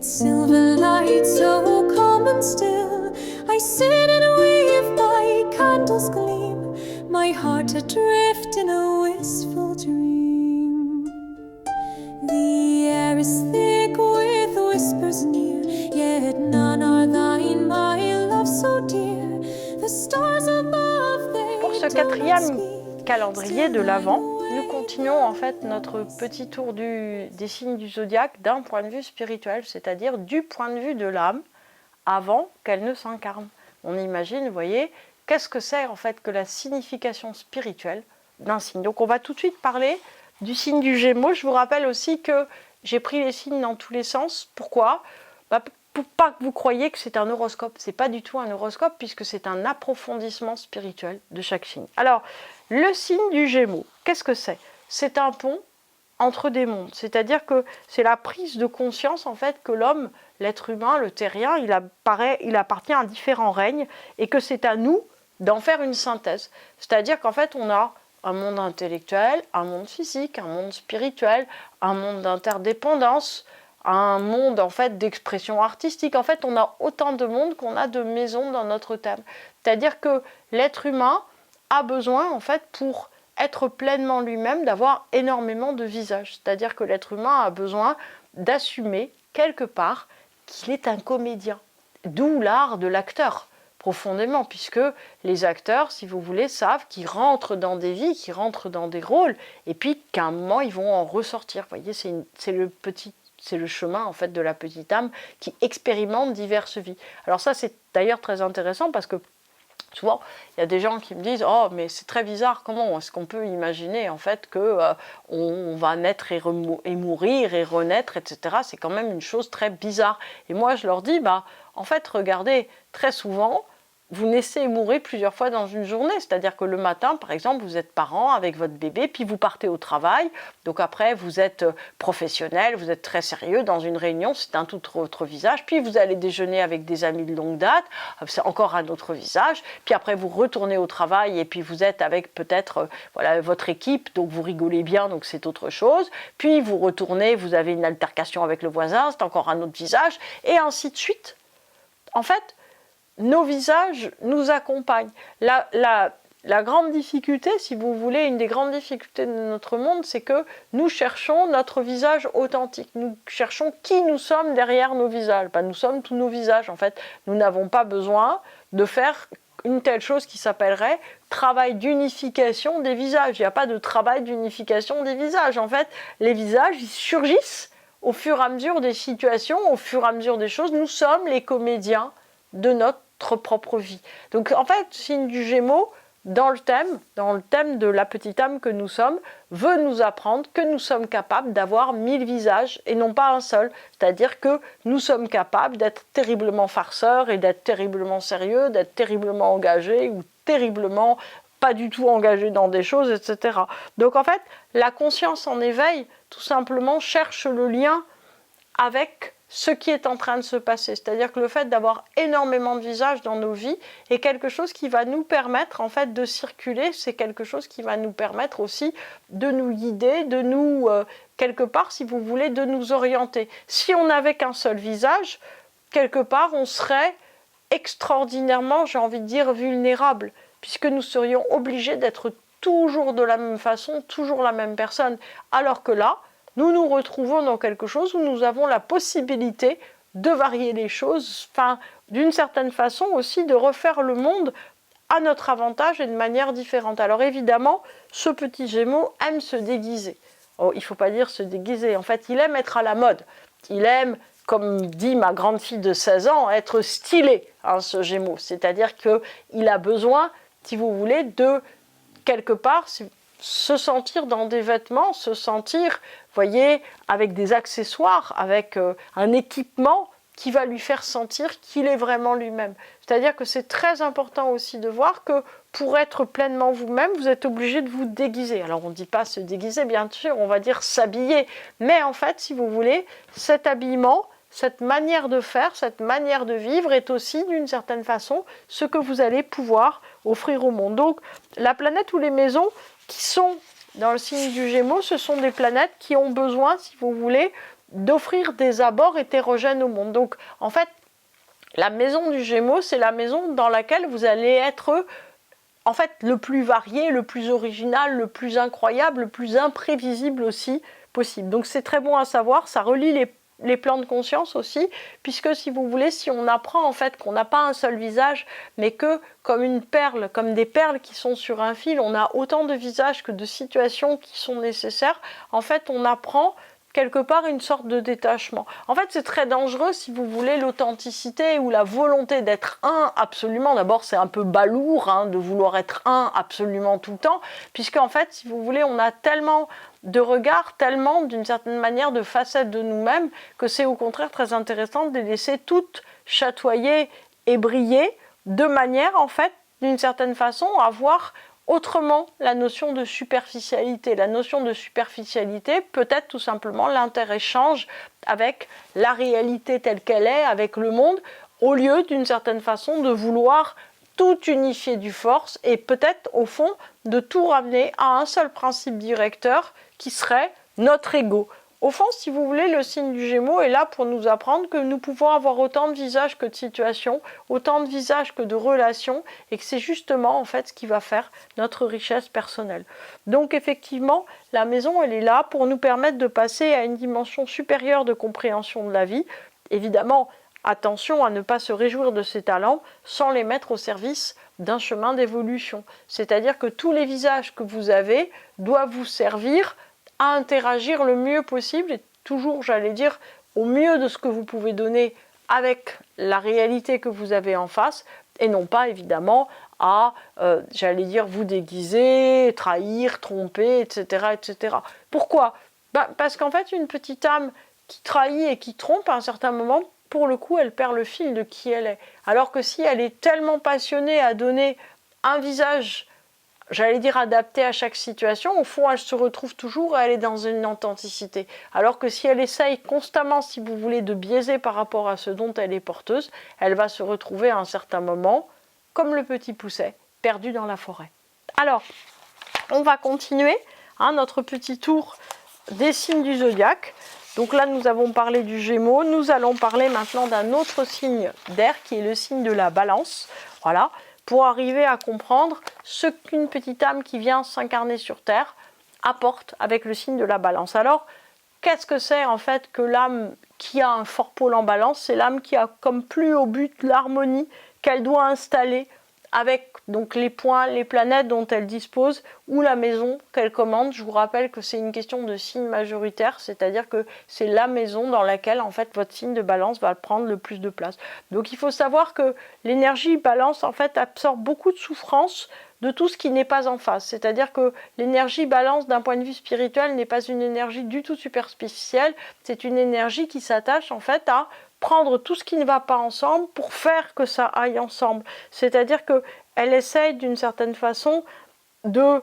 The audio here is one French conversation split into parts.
its silver light so calm and still. I sit and weave by candles gleam, my heart adrift in a wistful dream. The air is thick with whispers near, yet none are thine, my love so dear. The stars above, they Pour ce quatrième calendrier de l'Avent, nous continuons en fait notre petit tour des signes du zodiaque d'un point de vue spirituel, c'est-à-dire du point de vue de l'âme avant qu'elle ne s'incarne. On imagine, vous voyez, qu'est-ce que c'est en fait que la signification spirituelle d'un signe. Donc on va tout de suite parler du signe du Gémeaux. Je vous rappelle aussi que j'ai pris les signes dans tous les sens. Pourquoi ? Pour pas que vous croyiez que c'est un horoscope. C'est pas du tout un horoscope puisque c'est un approfondissement spirituel de chaque signe. Alors, le signe du Gémeaux, qu'est-ce que c'est ? C'est un pont entre des mondes. C'est-à-dire que c'est la prise de conscience en fait que l'homme, l'être humain, le terrien, il appartient à différents règnes et que c'est à nous d'en faire une synthèse. C'est-à-dire qu'en fait, on a un monde intellectuel, un monde physique, un monde spirituel, un monde d'interdépendance, un monde en fait d'expression artistique. En fait, on a autant de mondes qu'on a de maisons dans notre thème. C'est-à-dire que l'être humain a besoin en fait pour être pleinement lui-même d'avoir énormément de visages. C'est-à-dire que l'être humain a besoin d'assumer quelque part qu'il est un comédien. D'où l'art de l'acteur, profondément, puisque les acteurs, si vous voulez, savent qu'ils rentrent dans des vies, qu'ils rentrent dans des rôles, et puis qu'à un moment, ils vont en ressortir. Vous voyez, c'est le chemin en fait de la petite âme qui expérimente diverses vies. Alors ça, c'est d'ailleurs très intéressant parce que souvent, il y a des gens qui me disent « Oh, mais c'est très bizarre, comment est-ce qu'on peut imaginer en fait qu'on va naître et mourir et renaître, etc. » C'est quand même une chose très bizarre. Et moi, je leur dis « En fait, regardez, très souvent, vous naissez et mourrez plusieurs fois dans une journée. C'est-à-dire que le matin, par exemple, vous êtes parent avec votre bébé, puis vous partez au travail. Donc après, vous êtes professionnel, vous êtes très sérieux dans une réunion, c'est un tout autre visage. Puis vous allez déjeuner avec des amis de longue date, c'est encore un autre visage. Puis après, vous retournez au travail et puis vous êtes avec peut-être votre équipe, donc vous rigolez bien, donc c'est autre chose. Puis vous retournez, vous avez une altercation avec le voisin, c'est encore un autre visage, et ainsi de suite. En fait, nos visages nous accompagnent. La grande difficulté, si vous voulez, une des grandes difficultés de notre monde, c'est que nous cherchons notre visage authentique. Nous cherchons qui nous sommes derrière nos visages. Nous sommes tous nos visages, en fait. Nous n'avons pas besoin de faire une telle chose qui s'appellerait travail d'unification des visages. Il n'y a pas de travail d'unification des visages. En fait, les visages, ils surgissent au fur et à mesure des situations, au fur et à mesure des choses. Nous sommes les comédiens de notre propre vie. Donc en fait, le signe du Gémeaux, dans le thème de la petite âme que nous sommes, veut nous apprendre que nous sommes capables d'avoir 1000 visages et non pas un seul. C'est-à-dire que nous sommes capables d'être terriblement farceurs et d'être terriblement sérieux, d'être terriblement engagés ou terriblement pas du tout engagés dans des choses, etc. Donc en fait, la conscience en éveil, tout simplement, cherche le lien avec ce qui est en train de se passer. C'est-à-dire que le fait d'avoir énormément de visages dans nos vies est quelque chose qui va nous permettre en fait de circuler, c'est quelque chose qui va nous permettre aussi de nous guider, de nous, quelque part, si vous voulez, de nous orienter. Si on n'avait qu'un seul visage, quelque part, on serait extraordinairement, j'ai envie de dire, vulnérable, puisque nous serions obligés d'être toujours de la même façon, toujours la même personne. Alors que là, nous nous retrouvons dans quelque chose où nous avons la possibilité de varier les choses, d'une certaine façon aussi de refaire le monde à notre avantage et de manière différente. Alors évidemment, ce petit Gémeaux aime se déguiser. Oh, il ne faut pas dire se déguiser, en fait, il aime être à la mode. Il aime, comme dit ma grande fille de 16 ans, être stylé, ce Gémeaux. C'est-à-dire qu'il a besoin, si vous voulez, de quelque part se sentir dans des vêtements, se sentir, voyez, avec des accessoires, avec un équipement qui va lui faire sentir qu'il est vraiment lui-même. C'est-à-dire que c'est très important aussi de voir que pour être pleinement vous-même, vous êtes obligé de vous déguiser. Alors on ne dit pas se déguiser, bien sûr, on va dire s'habiller. Mais en fait, si vous voulez, cet habillement, cette manière de faire, cette manière de vivre est aussi, d'une certaine façon, ce que vous allez pouvoir offrir au monde. Donc, la planète ou les maisons qui sont dans le signe du Gémeaux, ce sont des planètes qui ont besoin, si vous voulez, d'offrir des abords hétérogènes au monde. Donc, en fait, la maison du Gémeaux, c'est la maison dans laquelle vous allez être, en fait, le plus varié, le plus original, le plus incroyable, le plus imprévisible aussi possible. Donc, c'est très bon à savoir, ça relie les plans de conscience aussi, puisque si vous voulez, si on apprend en fait qu'on n'a pas un seul visage, mais que comme une perle, comme des perles qui sont sur un fil, on a autant de visages que de situations qui sont nécessaires, en fait on apprend quelque part une sorte de détachement. En fait, c'est très dangereux si vous voulez l'authenticité ou la volonté d'être un absolument. D'abord, c'est un peu balourd de vouloir être un absolument tout le temps, puisque en fait, si vous voulez, on a tellement de regards, tellement d'une certaine manière de facettes de nous-mêmes que c'est au contraire très intéressant de les laisser toutes chatoyer et briller de manière, en fait, d'une certaine façon, à voir autrement la notion de superficialité. La notion de superficialité peut être tout simplement l'interéchange avec la réalité telle qu'elle est, avec le monde, au lieu d'une certaine façon de vouloir tout unifier du force et peut-être au fond de tout ramener à un seul principe directeur qui serait notre ego. Au fond, si vous voulez, le signe du Gémeaux est là pour nous apprendre que nous pouvons avoir autant de visages que de situations, autant de visages que de relations, et que c'est justement en fait ce qui va faire notre richesse personnelle. Donc effectivement, la maison, elle est là pour nous permettre de passer à une dimension supérieure de compréhension de la vie. Évidemment, attention à ne pas se réjouir de ces talents sans les mettre au service d'un chemin d'évolution. C'est-à-dire que tous les visages que vous avez doivent vous servir à interagir le mieux possible et toujours, j'allais dire, au mieux de ce que vous pouvez donner avec la réalité que vous avez en face et non pas évidemment à, j'allais dire, vous déguiser, trahir, tromper, etc. etc. Pourquoi ? Parce qu'en fait, une petite âme qui trahit et qui trompe à un certain moment, pour le coup, elle perd le fil de qui elle est. Alors que si elle est tellement passionnée à donner un visage, j'allais dire adapté à chaque situation, au fond elle se retrouve toujours et elle est dans une authenticité. Alors que si elle essaye constamment, si vous voulez, de biaiser par rapport à ce dont elle est porteuse, elle va se retrouver à un certain moment, comme le petit pousset, perdu dans la forêt. Alors, on va continuer notre petit tour des signes du zodiaque. Donc là, nous avons parlé du Gémeaux, nous allons parler maintenant d'un autre signe d'air qui est le signe de la Balance. Voilà. Pour arriver à comprendre ce qu'une petite âme qui vient s'incarner sur Terre apporte avec le signe de la Balance. Alors, qu'est-ce que c'est en fait que l'âme qui a un fort pôle en Balance ? C'est l'âme qui a comme plus au but l'harmonie qu'elle doit installer avec donc les points, les planètes dont elle dispose ou la maison qu'elle commande. Je vous rappelle que c'est une question de signe majoritaire, c'est-à-dire que c'est la maison dans laquelle en fait votre signe de Balance va prendre le plus de place. Donc il faut savoir que l'énergie Balance en fait absorbe beaucoup de souffrance de tout ce qui n'est pas en face. C'est-à-dire que l'énergie Balance d'un point de vue spirituel n'est pas une énergie du tout superficielle, c'est une énergie qui s'attache en fait à prendre tout ce qui ne va pas ensemble pour faire que ça aille ensemble. C'est-à-dire qu'elle essaye d'une certaine façon de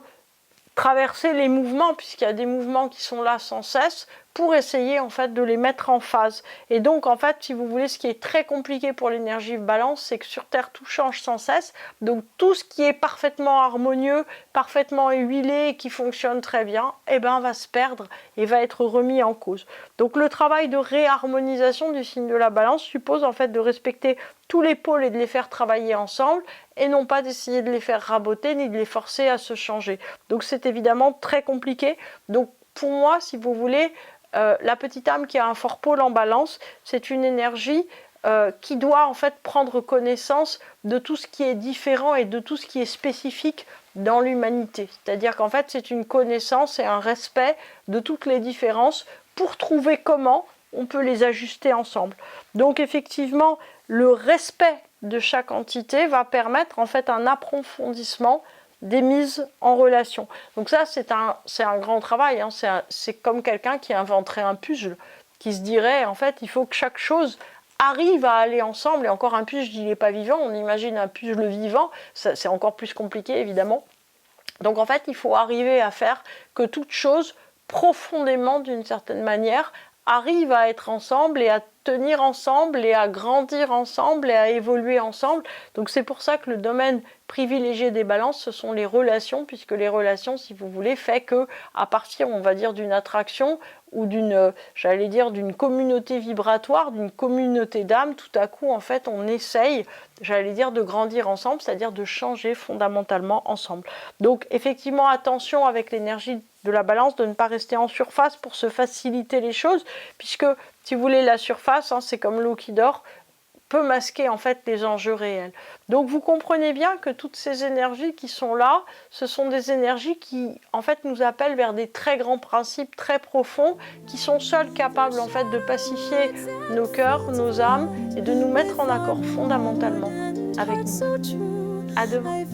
traverser les mouvements, puisqu'il y a des mouvements qui sont là sans cesse, pour essayer en fait de les mettre en phase. Et donc en fait, si vous voulez, ce qui est très compliqué pour l'énergie Balance, c'est que sur Terre tout change sans cesse. Donc tout ce qui est parfaitement harmonieux, parfaitement huilé et qui fonctionne très bien, va se perdre et va être remis en cause. Donc le travail de réharmonisation du signe de la Balance suppose en fait de respecter tous les pôles et de les faire travailler ensemble et non pas d'essayer de les faire raboter ni de les forcer à se changer. Donc c'est évidemment très compliqué. Donc pour moi, si vous voulez, la petite âme qui a un fort pôle en Balance, c'est une énergie qui doit en fait prendre connaissance de tout ce qui est différent et de tout ce qui est spécifique dans l'humanité. C'est-à-dire qu'en fait, c'est une connaissance et un respect de toutes les différences pour trouver comment on peut les ajuster ensemble. Donc effectivement, le respect de chaque entité va permettre en fait un approfondissement des mises en relation. Donc ça, c'est un grand travail. C'est comme quelqu'un qui inventerait un puzzle, qui se dirait, en fait, il faut que chaque chose arrive à aller ensemble. Et encore un puzzle, il n'est pas vivant. On imagine un puzzle vivant. C'est encore plus compliqué, évidemment. Donc en fait, il faut arriver à faire que toute chose, profondément, d'une certaine manière, arrivent à être ensemble et à tenir ensemble et à grandir ensemble et à évoluer ensemble. Donc c'est pour ça que le domaine privilégié des balances, ce sont les relations, puisque les relations, si vous voulez, fait que à partir, on va dire, d'une attraction ou d'une, j'allais dire, d'une communauté vibratoire, d'une communauté d'âme, tout à coup, en fait, on essaye, j'allais dire, de grandir ensemble, c'est-à-dire de changer fondamentalement ensemble. Donc effectivement, attention avec l'énergie de la balance, de ne pas rester en surface pour se faciliter les choses, puisque si vous voulez, la surface, c'est comme l'eau qui dort, peut masquer en fait les enjeux réels. Donc vous comprenez bien que toutes ces énergies qui sont là, ce sont des énergies qui en fait nous appellent vers des très grands principes très profonds, qui sont seuls capables en fait de pacifier nos cœurs, nos âmes et de nous mettre en accord fondamentalement avec nous. À demain.